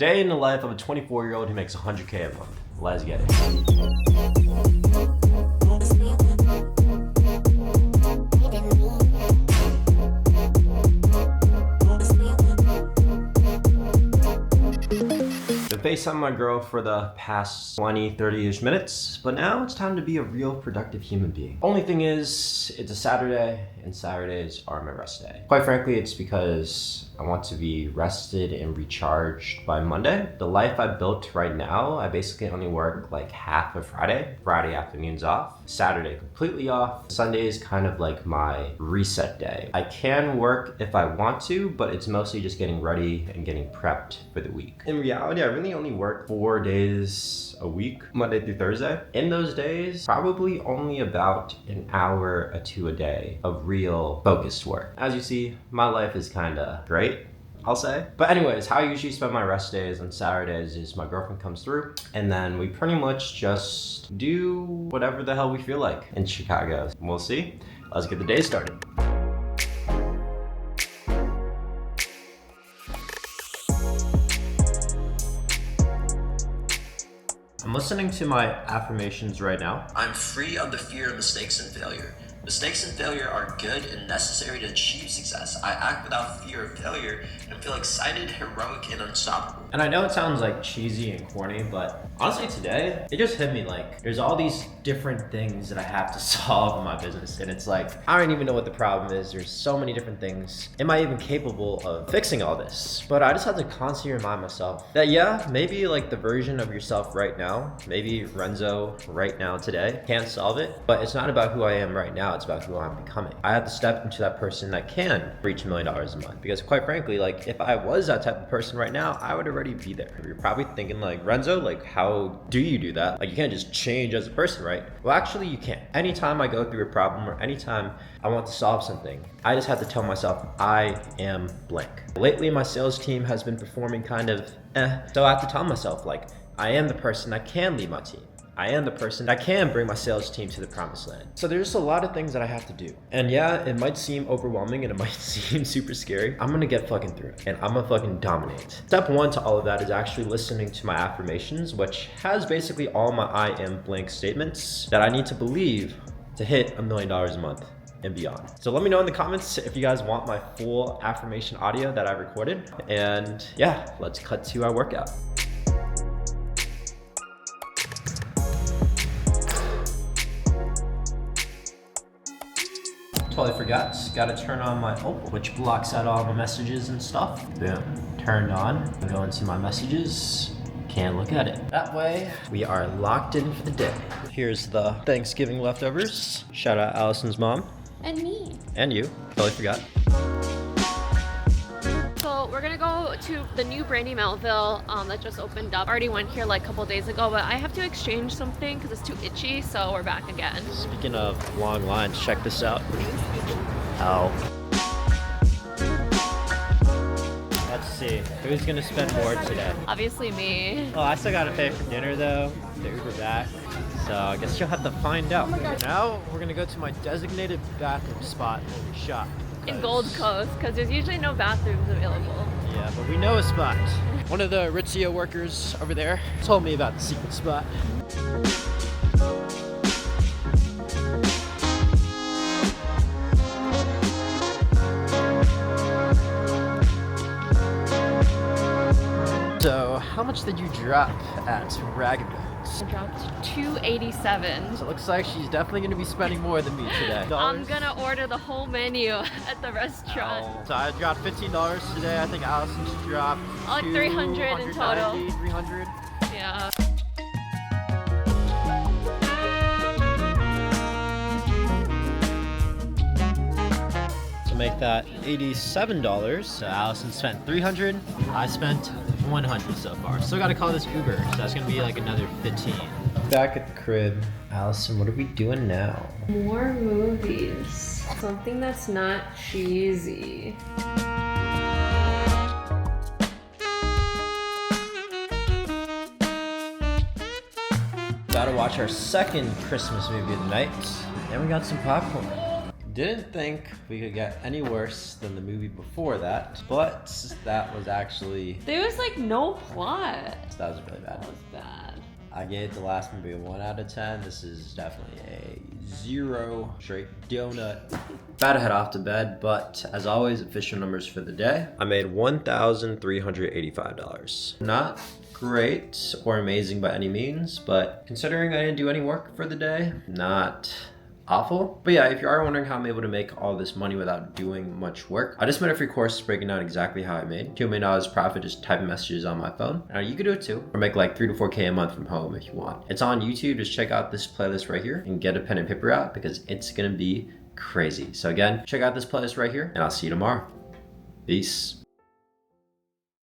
Day in the life of a 24-year-old who makes 100K a month. Let's get it. FaceTime my girl for the past 20, 30-ish minutes, but now it's time to be a real productive human being. Only thing is, it's a Saturday, and Saturdays are my rest day. Quite frankly, it's because I want to be rested and recharged by Monday. The life I built right now, I basically only work like half of Friday. Friday afternoons off, Saturday completely off. Sunday is kind of like my reset day. I can work if I want to, but it's mostly just getting ready and getting prepped for the week. In reality, I really only work 4 days a week, Monday through Thursday. In those days, probably only about an hour or two a day of real focused work. As you see, my life is kinda great, I'll say. But anyways, how I usually spend my rest days on Saturdays is my girlfriend comes through and then we pretty much just do whatever the hell we feel like in Chicago. We'll see. Let's get the day started. I'm listening to my affirmations right now. I'm free of the fear of mistakes and failure. Mistakes and failure are good and necessary to achieve success. I act without fear of failure and feel excited, heroic, and unstoppable. And I know it sounds like cheesy and corny, but honestly today, it just hit me like there's all these different things that I have to solve in my business. And it's like, I don't even know what the problem is. There's so many different things. Am I even capable of fixing all this? But I just have to constantly remind myself that yeah, maybe like the version of yourself right now, maybe Renzo right now today can't solve it, but it's not about who I am right now. It's about who I'm becoming. I have to step into that person that can reach $1 million a month. Because quite frankly, like if I was that type of person right now, I would already be there. You're probably thinking like, Renzo, like how do you do that? Like you can't just change as a person, right? Well, actually you can. Anytime I go through a problem or anytime I want to solve something, I just have to tell myself, I am blank. Lately, my sales team has been performing kind of so I have to tell myself like, I am the person that can lead my team. I am the person that can bring my sales team to the promised land. So there's a lot of things that I have to do. And yeah, it might seem overwhelming and it might seem super scary. I'm gonna get fucking through it and I'm gonna fucking dominate. Step one to all of that is actually listening to my affirmations, which has basically all my I am blank statements that I need to believe to hit $1 million a month and beyond. So let me know in the comments if you guys want my full affirmation audio that I recorded. And yeah, let's cut to our workout. Totally forgot. Gotta turn on my Opal, which blocks out all my messages and stuff. Boom. Turned on. Go into my messages. Can't look at it. That way, we are locked in for the day. Here's the Thanksgiving leftovers. Shout out Allison's mom. And me. And you. Totally forgot. So we're gonna go to the new Brandy Melville that just opened up. Already went here like a couple days ago, but I have to exchange something because it's too itchy, so we're back again. Speaking of long lines, check this out. Ow. Let's see, who's gonna spend more today? Obviously me. Oh, I still gotta pay for dinner though, the Uber back. So I guess you'll have to find out. Now we're gonna go to my designated bathroom spot where we shop. In Gold Coast, because there's usually no bathrooms available. Yeah, but we know a spot. One of the Aritzia workers over there told me about the secret spot. So, how much did you drop at Ragamuffins? I dropped $287. So it looks like she's definitely going to be spending more than me today. I'm gonna order the whole menu at the restaurant. Oh. So I dropped $15 today. I think Allison's dropped Like 300 in total. 300. Yeah. To make that $87, so Allison spent $300. I spent $100 so far. Still got to call this Uber, so that's going to be like another $15. Back at the crib. Allison, what are we doing now? More movies. Something that's not cheesy. About to watch our second Christmas movie of the night. And we got some popcorn. Didn't think we could get any worse than the movie before that, but that was actually... There was like no plot. That was really bad. That was bad. I gave the last movie a 1 out of 10. This is definitely a 0 straight donut. About to head off to bed, but as always, official numbers for the day. I made $1,385. Not great or amazing by any means, but considering I didn't do any work for the day, not awful. But yeah, if you are wondering how I'm able to make all this money without doing much work, I just made a free course breaking down exactly how I made $2 million profit just typing messages on my phone. Now you could do it too, or make like 3 to 4K a month from home if you want. It's on YouTube. Just check out this playlist right here and get a pen and paper out because it's gonna be crazy. So again, check out this playlist right here and I'll see you tomorrow. Peace.